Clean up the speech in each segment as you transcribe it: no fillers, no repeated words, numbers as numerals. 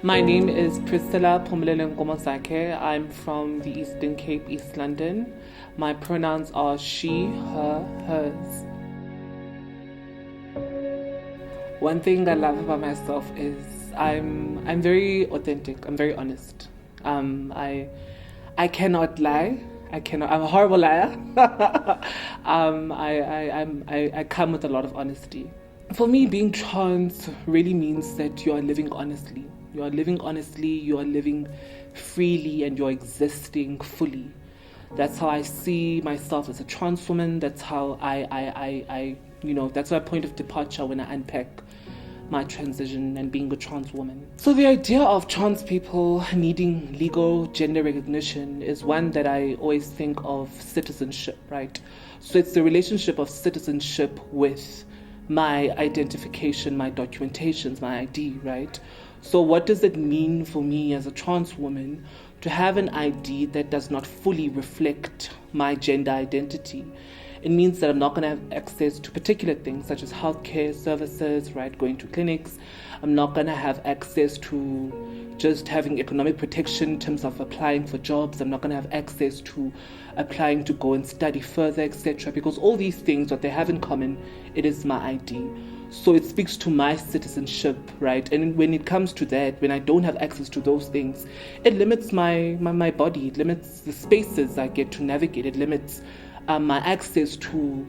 My name is Priscilla Nkomozake. I'm from the Eastern Cape, East London. My pronouns are she, her, hers. One thing I love about myself is I'm very authentic. I'm very honest. I cannot lie. I'm a horrible liar. I come with a lot of honesty. For me, being trans really means that you are living honestly. You are living honestly, you are living freely, and you're existing fully. That's how I see myself as a trans woman. That's how that's my point of departure when I unpack my transition and being a trans woman. So the idea of trans people needing legal gender recognition is one that I always think of citizenship, right? So it's the relationship of citizenship with my identification, my documentations, my ID, right? So what does it mean for me as a trans woman to have an ID that does not fully reflect my gender identity? It means that I'm not going to have access to particular things such as healthcare services, right? Going to clinics. I'm not going to have access to just having economic protection in terms of applying for jobs. I'm not going to have access to applying to go and study further, etc. Because all these things, what they have in common, it is my ID. So it speaks to my citizenship, right? And when it comes to that, when I don't have access to those things, it limits my body. It limits the spaces I get to navigate. It limits my access to,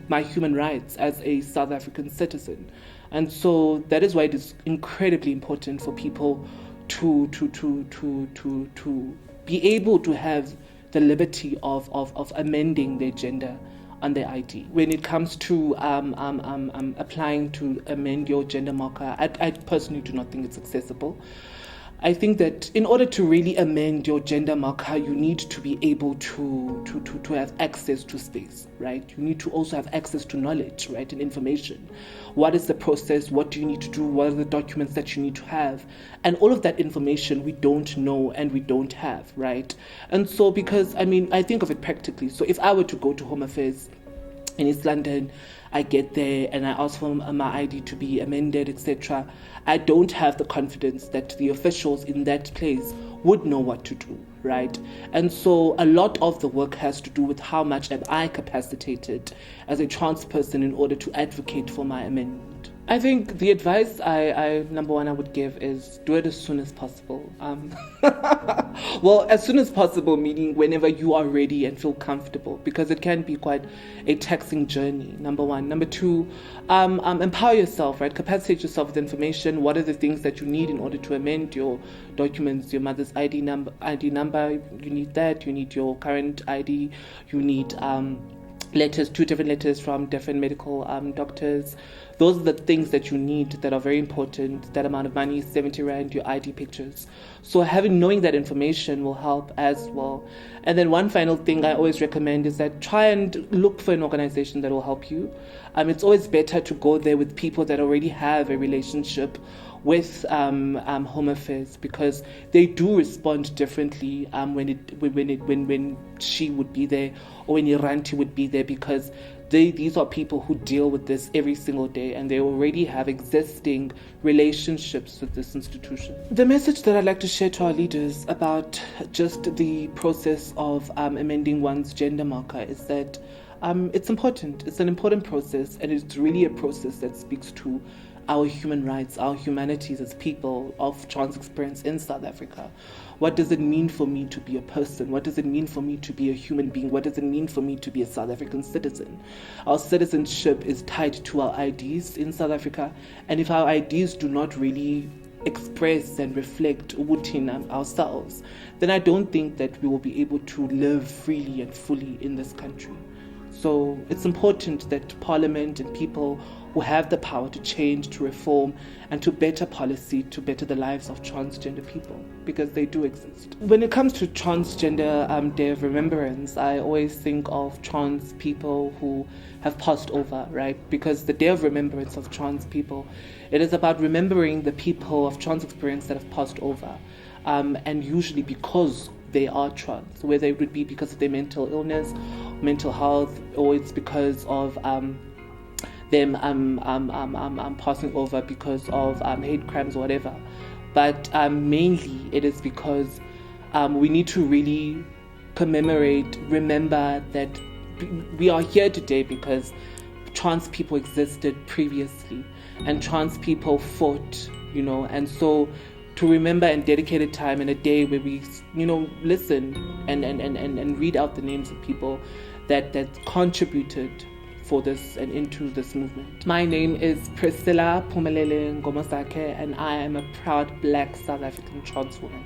my human rights as a South African citizen. And so that is why it is incredibly important for people to be able to have the liberty of amending their gender on their ID. When it comes to applying to amend your gender marker, I personally do not think it's accessible. I think that in order to really amend your gender marker, you need to be able to have access to space, right? You need to also have access to knowledge, right, and information. What is the process? What do you need to do? What are the documents that you need to have? And all of that information we don't know and we don't have, right? And so because, I think of it practically. So if I were to go to Home Affairs in East London, I get there and I ask for my ID to be amended, etc. I don't have the confidence that the officials in that place would know what to do, right? And so a lot of the work has to do with how much am I capacitated as a trans person in order to advocate for my amendment. I think the advice I number one I would give is do it as soon as possible. Well, as soon as possible, meaning whenever you are ready and feel comfortable, because it can be quite a taxing journey, number one. Number two, empower yourself, right? Capacitate yourself with information. What are the things that you need in order to amend your documents, your mother's ID number, you need that, you need your current ID, you need letters, 2 different letters from different medical doctors. Those are the things that you need that are very important. That amount of money, 70 Rand, your ID pictures. So knowing that information will help as well. And then one final thing I always recommend is that try and look for an organization that will help you. It's always better to go there with people that already have a relationship with Home Affairs, because they do respond differently when she would be there or when Iranti would be there, because these are people who deal with this every single day and they already have existing relationships with this institution. The message that I'd like to share to our leaders about just the process of amending one's gender marker is that it's important. It's an important process, and it's really a process that speaks to our human rights, our humanities as people of trans experience in South Africa. What does it mean for me to be a person? What does it mean for me to be a human being? What does it mean for me to be a South African citizen? Our citizenship is tied to our IDs in South Africa, and if our IDs do not really express and reflect Ubutina ourselves, then I don't think that we will be able to live freely and fully in this country. So it's important that Parliament and people who have the power to change, to reform, and to better policy, to better the lives of transgender people, because they do exist. When it comes to Transgender Day of Remembrance, I always think of trans people who have passed over, right? Because the Day of Remembrance of trans people, it is about remembering the people of trans experience that have passed over, and usually because they are trans, whether it would be because of their mental illness, mental health, or it's because of them passing over because of hate crimes or whatever. but mainly it is because we need to really remember that we are here today because trans people existed previously and trans people fought, and so to remember and dedicate a time and a day where we, listen and read out the names of people that contributed for this and into this movement. My name is Priscilla Nkomozake, and I am a proud Black South African trans woman.